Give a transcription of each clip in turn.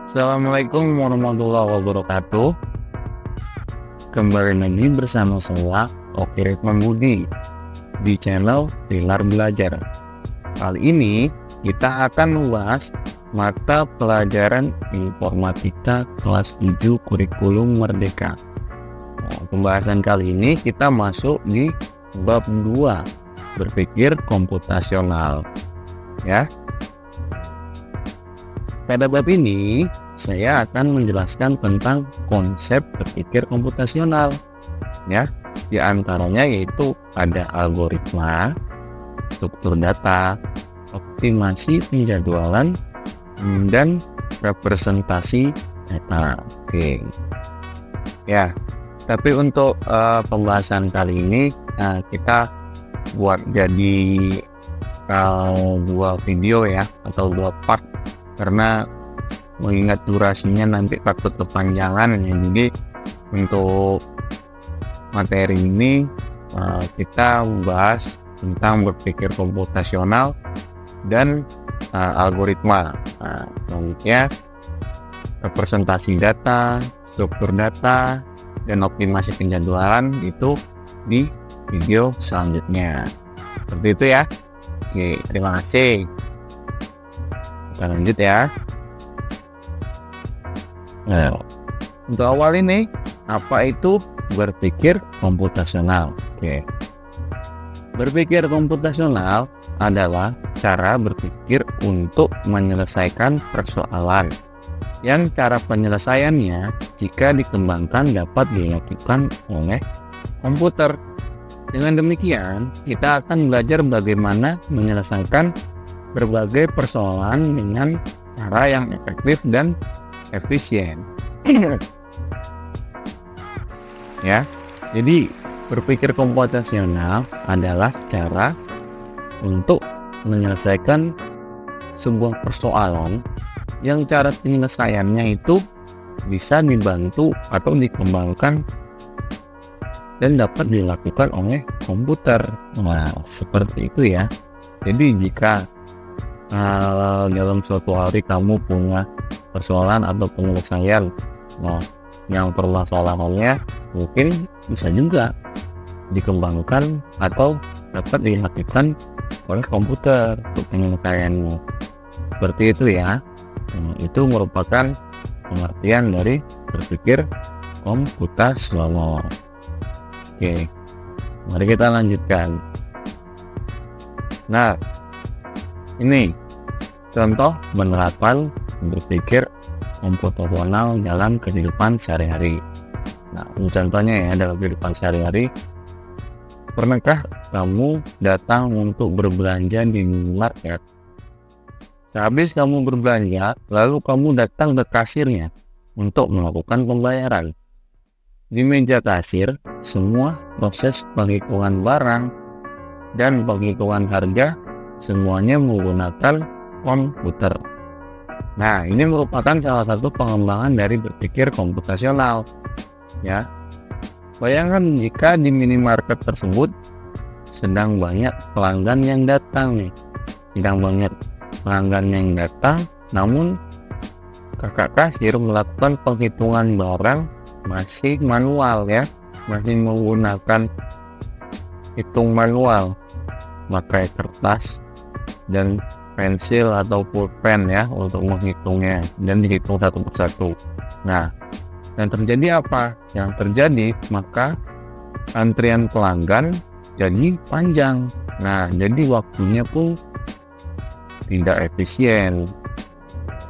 Assalamualaikum warahmatullahi wabarakatuh. Kembali lagi bersama saya Oki Ritman Budi di channel Pilar Belajar. Kali ini kita akan membahas mata pelajaran informatika kelas 7 kurikulum Merdeka. Pembahasan kali ini kita masuk di bab 2, berpikir komputasional. Ya. Pada bab ini, saya akan menjelaskan tentang konsep berpikir komputasional. Ya, di antaranya yaitu ada algoritma, struktur data, optimasi penjadwalan, dan representasi data. Oke. Ya, tapi untuk pembahasan kali ini kita buat jadi dua video ya, atau dua part, karena mengingat durasinya nanti takut kepanjangan ya. Jadi untuk materi ini kita membahas tentang berpikir komputasional dan algoritma. Selanjutnya representasi data, struktur data, dan optimasi penjadwalan itu di video selanjutnya. Seperti itu ya. Oke, terima kasih. Kita lanjut ya. Nah, untuk awal ini, apa itu berpikir komputasional? Oke. Berpikir komputasional adalah cara berpikir untuk menyelesaikan persoalan yang cara penyelesaiannya jika dikembangkan dapat dilakukan oleh komputer. Dengan demikian, kita akan belajar bagaimana menyelesaikan berbagai persoalan dengan cara yang efektif dan efisien. Ya, jadi berpikir komputasional adalah cara untuk menyelesaikan sebuah persoalan yang cara penyelesaiannya itu bisa dibantu atau dikembangkan dan dapat dilakukan oleh komputer. Nah, seperti itu ya. Jadi jika dalam suatu hari kamu punya persoalan atau penyelesaian, yang permasalahannya mungkin bisa juga dikembangkan atau dapat dilakukan oleh komputer untuk penyelesaiannya. Seperti itu ya. Itu merupakan pengertian dari berpikir komputasional. Oke, mari kita lanjutkan. Nah, ini contoh penerapan berpikir komputasional dalam kehidupan sehari-hari. Nah, ini contohnya ya, dalam kehidupan sehari-hari. Pernahkah kamu datang untuk berbelanja di minimarket? Sehabis kamu berbelanja, lalu kamu datang ke kasirnya untuk melakukan pembayaran. Di meja kasir, semua proses penghitungan barang dan penghitungan harga semuanya menggunakan komputer. Nah, ini merupakan salah satu pengembangan dari berpikir komputasional. Ya, bayangkan jika di minimarket tersebut sedang banyak pelanggan yang datang namun kakak kasir melakukan penghitungan barang masih manual ya, masih menggunakan hitung manual, pakai kertas dan pensil atau pulpen ya untuk menghitungnya dan dihitung satu persatu. Nah, yang terjadi apa? Yang terjadi maka antrian pelanggan jadi panjang. Nah, jadi waktunya pun tidak efisien.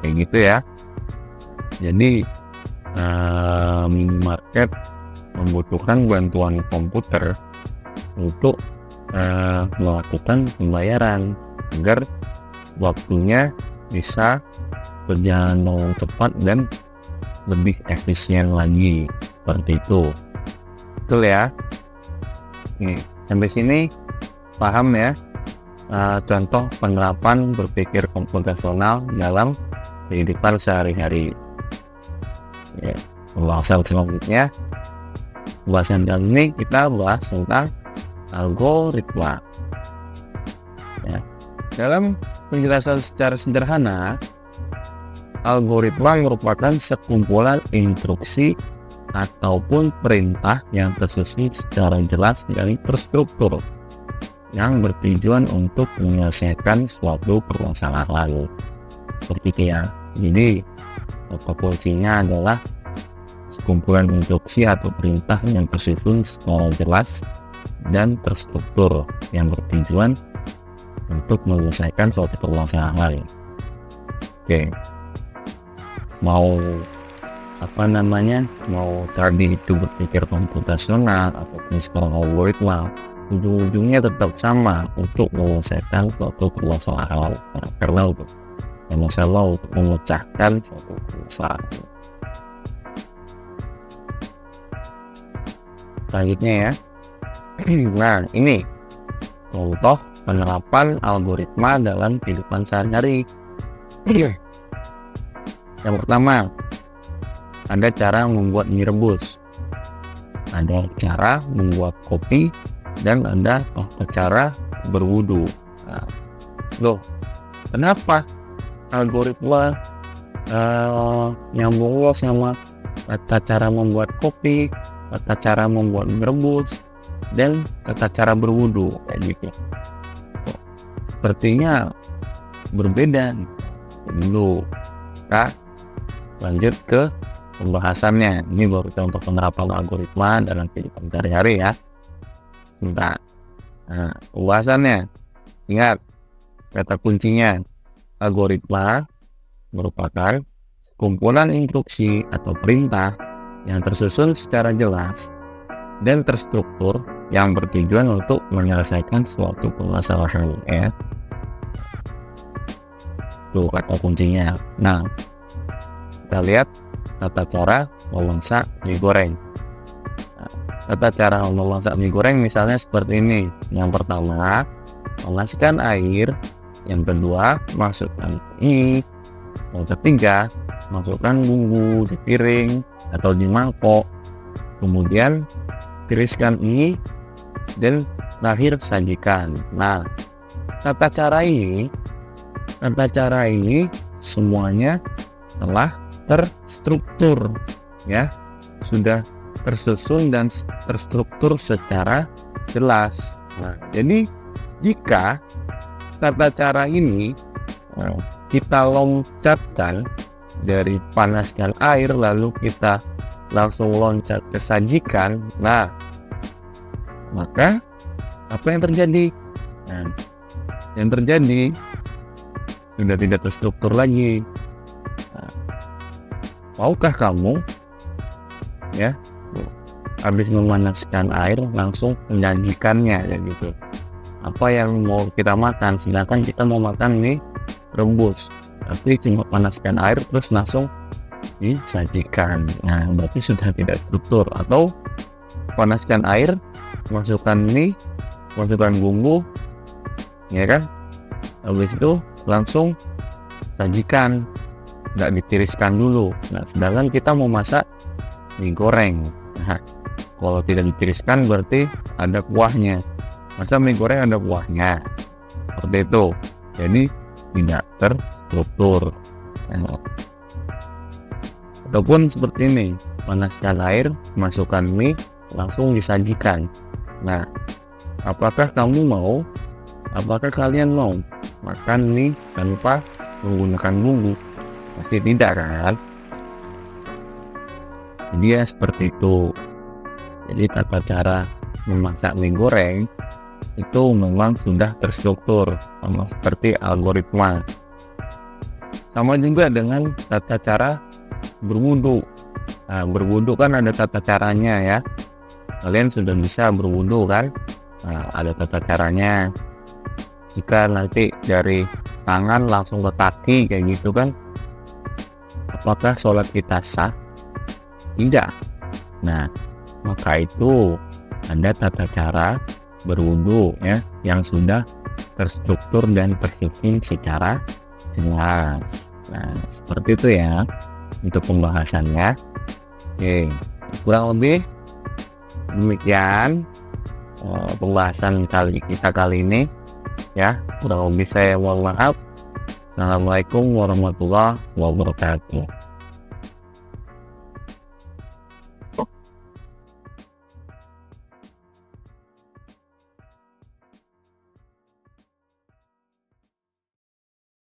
Kayak gitu ya. Jadi minimarket membutuhkan bantuan komputer untuk melakukan pembayaran agar waktunya bisa berjalan dengan cepat dan lebih efisien lagi. Seperti itu. Betul ya. Oke, sampai sini paham ya contoh penerapan berpikir komputasional dalam kehidupan sehari-hari. Ya, pembahasan selanjutnya, pembahasan kali ini kita bahas tentang algoritma. Ya, dalam penjelasan secara sederhana, algoritma merupakan sekumpulan instruksi ataupun perintah yang tersusun secara jelas dan terstruktur yang bertujuan untuk menyelesaikan suatu permasalahan. Seperti itu ya. Jadi kata kuncinya adalah sekumpulan instruksi atau perintah yang tersusun secara jelas dan terstruktur yang bertujuan untuk menyelesaikan suatu permasalahan. Oke, mau mau tadi itu berpikir komputasional ataupun sekarang algoritma, ujung-ujungnya tetap sama, untuk menyelesaikan suatu permasalahan, karena untuk memecahkan suatu permasalahan. Selanjutnya ya, nah ini contoh penerapan algoritma dalam kehidupan sehari-hari. Yang pertama, ada cara membuat mie rebus, ada cara membuat kopi, dan ada cara berwudu. Nah, loh, kenapa algoritma nyambung lo sama tata cara membuat kopi, tata cara membuat mie rebus, dan tata cara berwudu kayak gitu? Sepertinya berbeda. Dulu kita lanjut ke pembahasannya. Ini baru contoh penerapan algoritma dalam kehidupan sehari-hari ya. Nah, pembahasannya, ingat kata kuncinya, algoritma merupakan kumpulan instruksi atau perintah yang tersusun secara jelas dan terstruktur yang bertujuan untuk menyelesaikan suatu permasalahan ya. Tuh kata kuncinya. Nah, kita lihat tata cara memasak mie goreng. Tata cara memasak mie goreng misalnya seperti ini. Yang pertama, panaskan air. Yang kedua, masukkan mie. Yang ketiga, masukkan bumbu di piring atau di mangkok. Kemudian tiriskan mie dan terakhir sajikan. Nah, tata cara ini semuanya telah terstruktur ya, sudah tersusun dan terstruktur secara jelas. Nah, jadi jika tata cara ini kita loncatkan dari panaskan air lalu kita langsung loncat ke sajikan, nah maka apa yang terjadi? Nah, yang terjadi sudah tidak terstruktur lagi. Nah, maukah kamu ya habis memanaskan air langsung menyajikannya ya gitu? Apa yang mau kita makan, sedangkan kita mau makan nih rebus, tapi cuma panaskan air terus langsung disajikan. Nah, berarti sudah tidak struktur. Atau panaskan air, masukkan mie, masukkan bumbu, ya kan? Habis itu langsung sajikan, nggak ditiriskan dulu. Nah, sedangkan kita mau masak mie goreng. Nah, kalau tidak ditiriskan berarti ada kuahnya. Masa mie goreng ada kuahnya? Seperti itu. Jadi tidak terstruktur. Nah, ataupun seperti ini, panaskan air, masukkan mie, langsung disajikan. Nah, apakah kalian mau makan mie tanpa menggunakan bumbu? Pasti tidak kan? Jadi ya seperti itu. Jadi tata cara memasak mie goreng itu memang sudah terstruktur, sama seperti algoritma. Sama juga dengan tata cara berwudu. Nah, berwudu kan ada tata caranya ya. Kalian sudah bisa berwudu kan? Nah, ada tata caranya. Jika nanti dari tangan langsung ke kaki kayak gitu kan, apakah sholat kita sah? Tidak. Nah, maka itu ada tata cara berwudu ya yang sudah terstruktur dan tersusun secara jelas. Nah, seperti itu ya untuk pembahasannya. Oke, kurang lebih demikian pembahasan kita kali ini ya. Kurang lebih saya mohon maaf. Assalamualaikum warahmatullahi wabarakatuh.